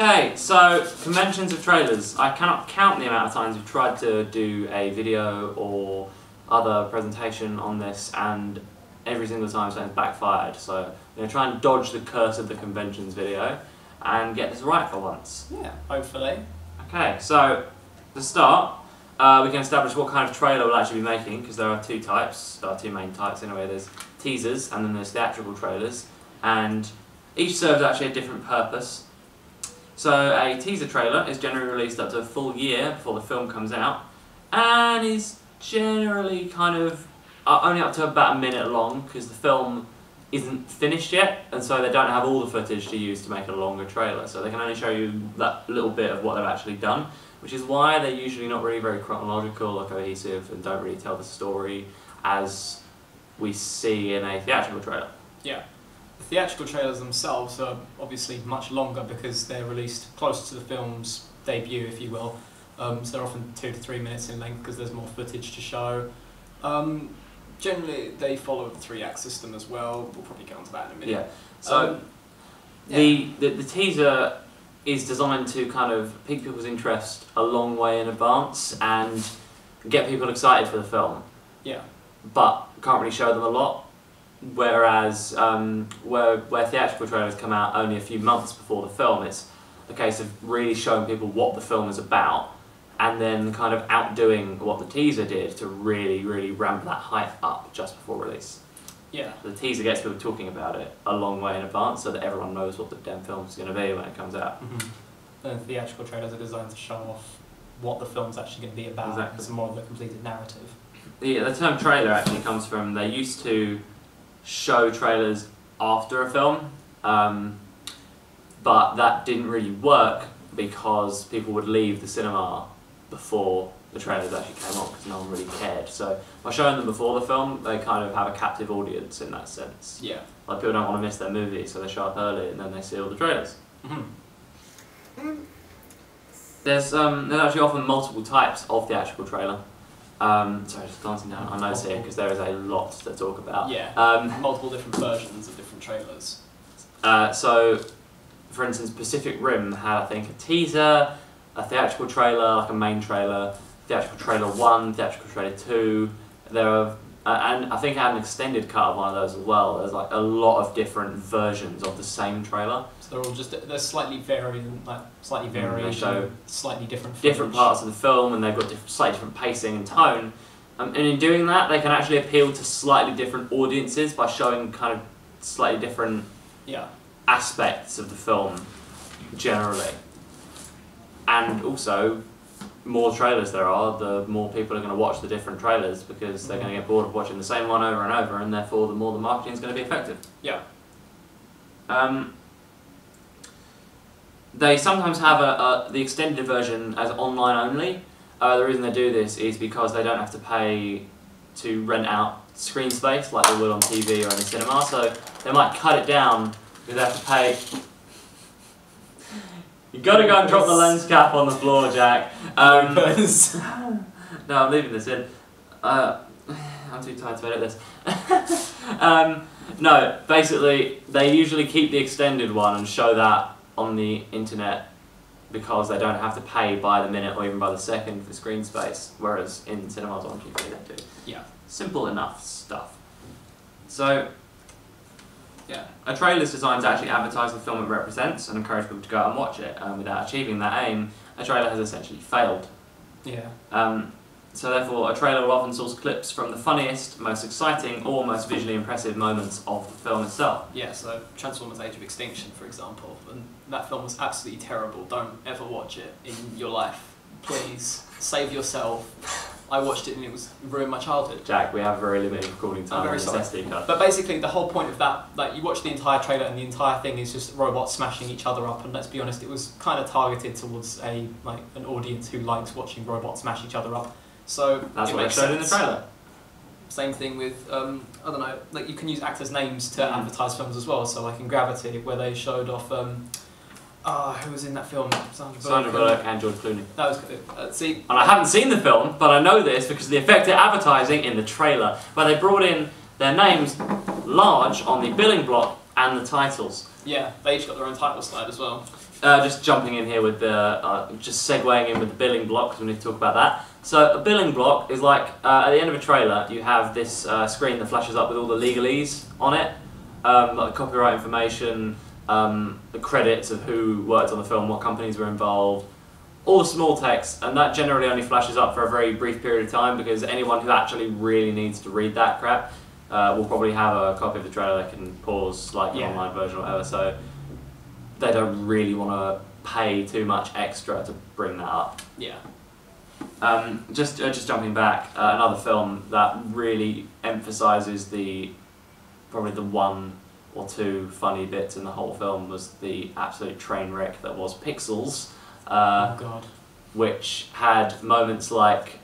Okay, so conventions of trailers. I cannot count the amount of times we've tried to do a video or other presentation on this, and every single time something's backfired. So I'm going to try and dodge the curse of the conventions video and get this right for once. Yeah, hopefully. Okay, so to start, we can establish what kind of trailer we'll actually be making, because there are two types. There are two main types anyway. There's teasers and then there's theatrical trailers, and each serves actually a different purpose. So a teaser trailer is generally released up to a full year before the film comes out, and is generally kind of only up to about a minute long, because the film isn't finished yet, and so they don't have all the footage to use to make a longer trailer, so they can only show you that little bit of what they've actually done, which is why they're usually not really very chronological or cohesive and don't really tell the story as we see in a theatrical trailer. Yeah. The theatrical trailers themselves are obviously much longer because they're released closer to the film's debut, if you will. So they're often 2 to 3 minutes in length because there's more footage to show. Generally, they follow the 3-act system as well. We'll probably get onto that in a minute. Yeah. So the teaser is designed to kind of pique people's interest a long way in advance and get people excited for the film. Yeah. But can't really show them a lot. Whereas where theatrical trailers come out only a few months before the film, it's a case of really showing people what the film is about, and then kind of outdoing what the teaser did to really, really ramp that hype up just before release. Yeah. The teaser gets people talking about it a long way in advance so that everyone knows what the damn film's going to be when it comes out. Mm-hmm. And theatrical trailers are designed to show off what the film's actually going to be about. Exactly. It's more of a completed narrative. Yeah, the term trailer actually comes from, they used to show trailers after a film, but that didn't really work because people would leave the cinema before the trailers actually came on because no one really cared. So by showing them before the film, they kind of have a captive audience in that sense. Yeah. Like, people don't want to miss their movie, so they show up early and then they see all the trailers. Mm-hmm. There's actually often multiple types of theatrical trailer. Sorry, just glancing down our notes here because there is a lot to talk about. Yeah. Multiple different versions of different trailers. So, for instance, Pacific Rim had, I think, a teaser, a theatrical trailer, like a main trailer, theatrical trailer 1, theatrical trailer 2. There are, and I think I had an extended cut of one of those as well. There's like a lot of different versions of the same trailer. So they're all just they're slightly variation, slightly different. Different parts of the film, and they've got slightly different pacing and tone. And in doing that, they can actually appeal to slightly different audiences by showing kind of slightly different aspects of the film generally. And also, more trailers there are, the more people are going to watch the different trailers because they're going to get bored of watching the same one over and over, and therefore the more the marketing is going to be effective. Yeah. They sometimes have the extended version as online only. The reason they do this is because they don't have to pay to rent out screen space like they would on TV or in a cinema, so they might cut it down because they have to pay. You gotta go and drop the lens cap on the floor, Jack. No, I'm leaving this in. I'm too tired to edit this. No, basically, they usually keep the extended one and show that on the internet because they don't have to pay by the minute or even by the second for screen space, whereas in cinemas on TV they do. Yeah. Simple enough stuff. So, yeah, a trailer is designed to actually advertise the film it represents and encourage people to go out and watch it. Without achieving that aim, a trailer has essentially failed. Yeah. So therefore, a trailer will often source clips from the funniest, most exciting, or most visually impressive moments of the film itself. Yeah, so Transformers Age of Extinction, for example, and that film was absolutely terrible. Don't ever watch it in your life. Please, save yourself. I watched it and it ruined my childhood. Jack, we have very limited recording time. I'm very sorry. SD card. But basically, the whole point of that, like, you watch the entire trailer and the entire thing is just robots smashing each other up. And let's be honest, it was kind of targeted towards an audience who likes watching robots smash each other up. So that's what they showed in the trailer. Same thing with I don't know, like, you can use actors' names to advertise films as well. So like in Gravity, where they showed off who was in that film? Sandra Bullock and George Clooney. That was see. And I haven't seen the film, but I know this because of the effective advertising in the trailer, where they brought in their names large on the billing block and the titles. Yeah, they each got their own title slide as well. just jumping in here with the, just segueing in with the billing block, because we need to talk about that. So a billing block is like, at the end of a trailer, you have this screen that flashes up with all the legalese on it, like copyright information, the credits of who worked on the film, what companies were involved, all the small text, and that generally only flashes up for a very brief period of time, because anyone who actually really needs to read that crap will probably have a copy of the trailer they can pause, like an online version or whatever, so they don't really want to pay too much extra to bring that up. Yeah. Just jumping back, another film that really emphasises probably the one or two funny bits in the whole film was the absolute train wreck that was Pixels. Oh God. Which had moments like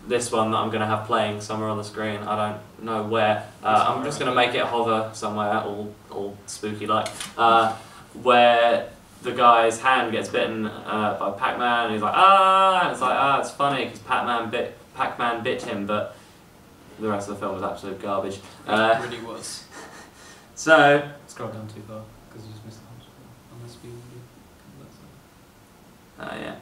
this one that I'm going to have playing somewhere on the screen. I don't know where. I'm just going to make it hover somewhere, all spooky like, where the guy's hand gets bitten by Pac-Man, and he's like, ah! And it's like, ah, it's funny because Pac-Man bit him, but the rest of the film was absolute garbage. It really was. So Scroll down too far because you just missed the unless we. yeah.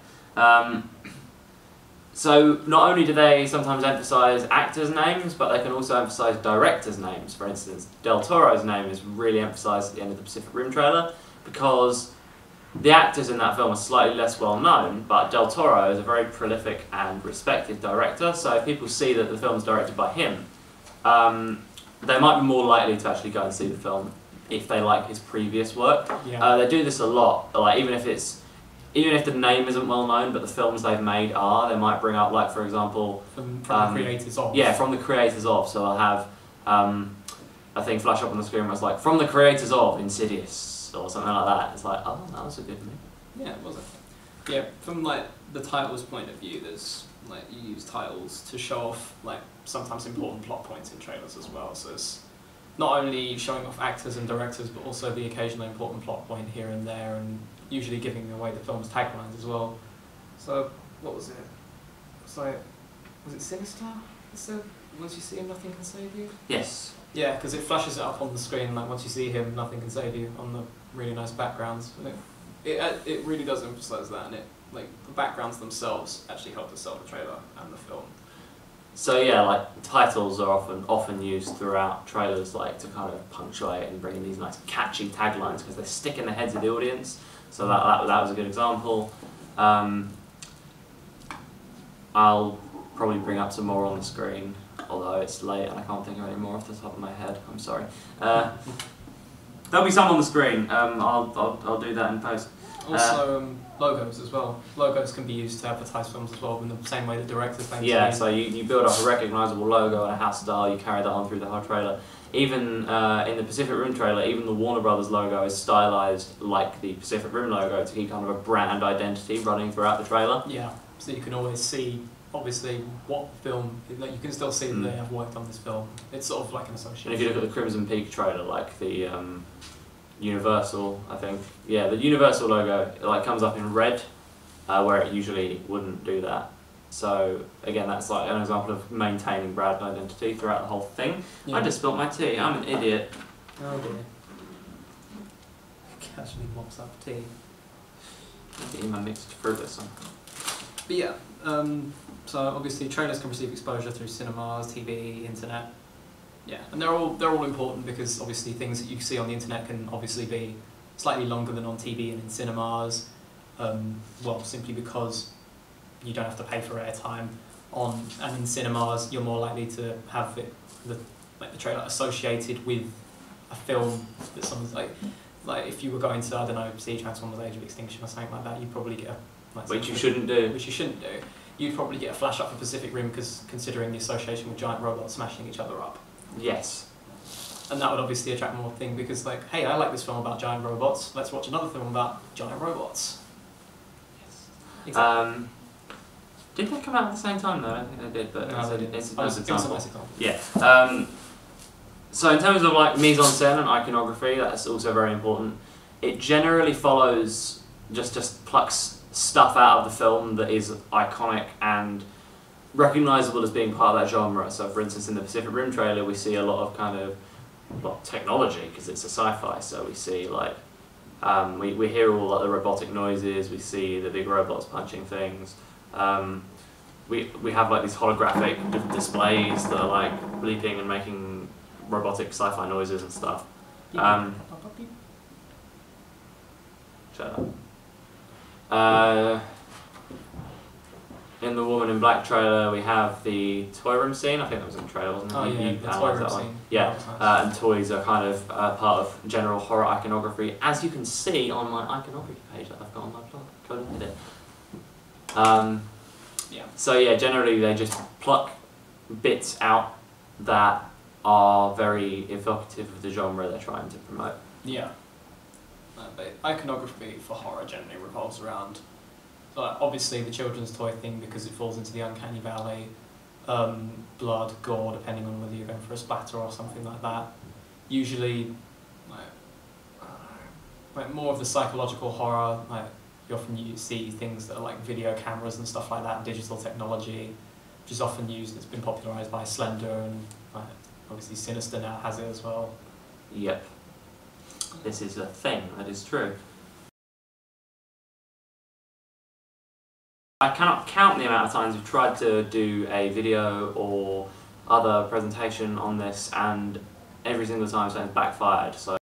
So not only do they sometimes emphasise actors' names, but they can also emphasise directors' names. For instance, Del Toro's name is really emphasised at the end of the Pacific Rim trailer because the actors in that film are slightly less well known, but Del Toro is a very prolific and respected director, so if people see that the film is directed by him, they might be more likely to actually go and see the film if they like his previous work. Yeah. They do this a lot, like even if the name isn't well known, but the films they've made are, they might bring up, like for example, from the creators of. Yeah, from the creators of. So I'll have a thing flash up on the screen where it's like, from the creators of Insidious, or something like that. It's like, oh, that was a good name. Yeah, it was. Yeah, from like the titles point of view, there's like you use titles to show off like sometimes important plot points in trailers as well. So it's not only showing off actors and directors, but also the occasional important plot point here and there, and usually giving away the film's taglines as well. So what was it? It's like, was it Sinister? So once you see him, nothing can save you. Yes. Yeah, because it flashes it up on the screen. Like once you see him, nothing can save you on the really nice backgrounds. It really does emphasise that, and it like the backgrounds themselves actually help to sell the trailer and the film. So yeah, like titles are often used throughout trailers, like to kind of punctuate and bring in these nice catchy taglines because they stick in the heads of the audience. So that was a good example. I'll probably bring up some more on the screen, although it's late and I can't think of any more off the top of my head. I'm sorry. There'll be some on the screen. I'll do that in post. Also, logos as well. Logos can be used to advertise films as well in the same way that directors think. Yeah, so you build up a recognisable logo and a house style, you carry that on through the whole trailer. Even in the Pacific Rim trailer, even the Warner Brothers logo is stylised like the Pacific Rim logo to keep kind of a brand identity running throughout the trailer. Yeah, so you can always see, obviously, what film, like you can still see that they have worked on this film. It's sort of like an association. And if you look at the Crimson Peak trailer, like the Universal, I think, yeah, the Universal logo, it like comes up in red, where it usually wouldn't do that. So again, that's like an example of maintaining brand identity throughout the whole thing. Yeah. I just spilled my tea. I'm an idiot. Oh dear. Casually mops up tea. Eating my mixed fruit or something. But yeah, so obviously trailers can receive exposure through cinemas, TV, internet. Yeah, and they're all important because obviously things that you see on the internet can obviously be slightly longer than on TV and in cinemas. Well, simply because you don't have to pay for airtime and in cinemas you're more likely to have the trailer associated with a film that someone's like if you were going to, I don't know, see Transformers Age of Extinction or something like that, you'd probably get which you shouldn't do. Which you shouldn't do. You'd probably get a flash up for Pacific Rim because considering the association with giant robots smashing each other up. Yes. And that would obviously attract more thing because like, hey, I like this film about giant robots, let's watch another film about giant robots. Yes. Exactly. Did they come out at the same time though? I don't think they did, but no, they didn't. It's a nice example. Yeah. So in terms of like mise en scène and iconography, that's also very important. It generally follows, just plucks stuff out of the film that is iconic and recognisable as being part of that genre. So for instance, in the Pacific Rim trailer, we see a lot of kind of technology because it's a sci-fi. So we see like We hear all like, the robotic noises, we see the big robots punching things. We have like these holographic displays that are like bleeping and making robotic sci-fi noises and stuff. Shut up. In the Woman in Black trailer, we have the toy room scene. I think that was in the trailer, wasn't it? Oh yeah, the toy room scene. Yeah, That was nice. and toys are kind of part of general horror iconography, as you can see on my iconography page that I've got on my blog. Go look at it. Yeah. So yeah, generally they just pluck bits out that are very evocative of the genre they're trying to promote. Yeah. But iconography for horror generally revolves around, like, obviously the children's toy thing because it falls into the uncanny valley, blood, gore, depending on whether you're going for a splatter or something like that. Usually, like more of the psychological horror, like you often see things that are like video cameras and stuff like that, digital technology, which is often used. It's been popularised by Slender and obviously Sinister now has it as well. Yep. This is a thing, that is true. I cannot count the amount of times we've tried to do a video or other presentation on this, and every single time it's backfired. So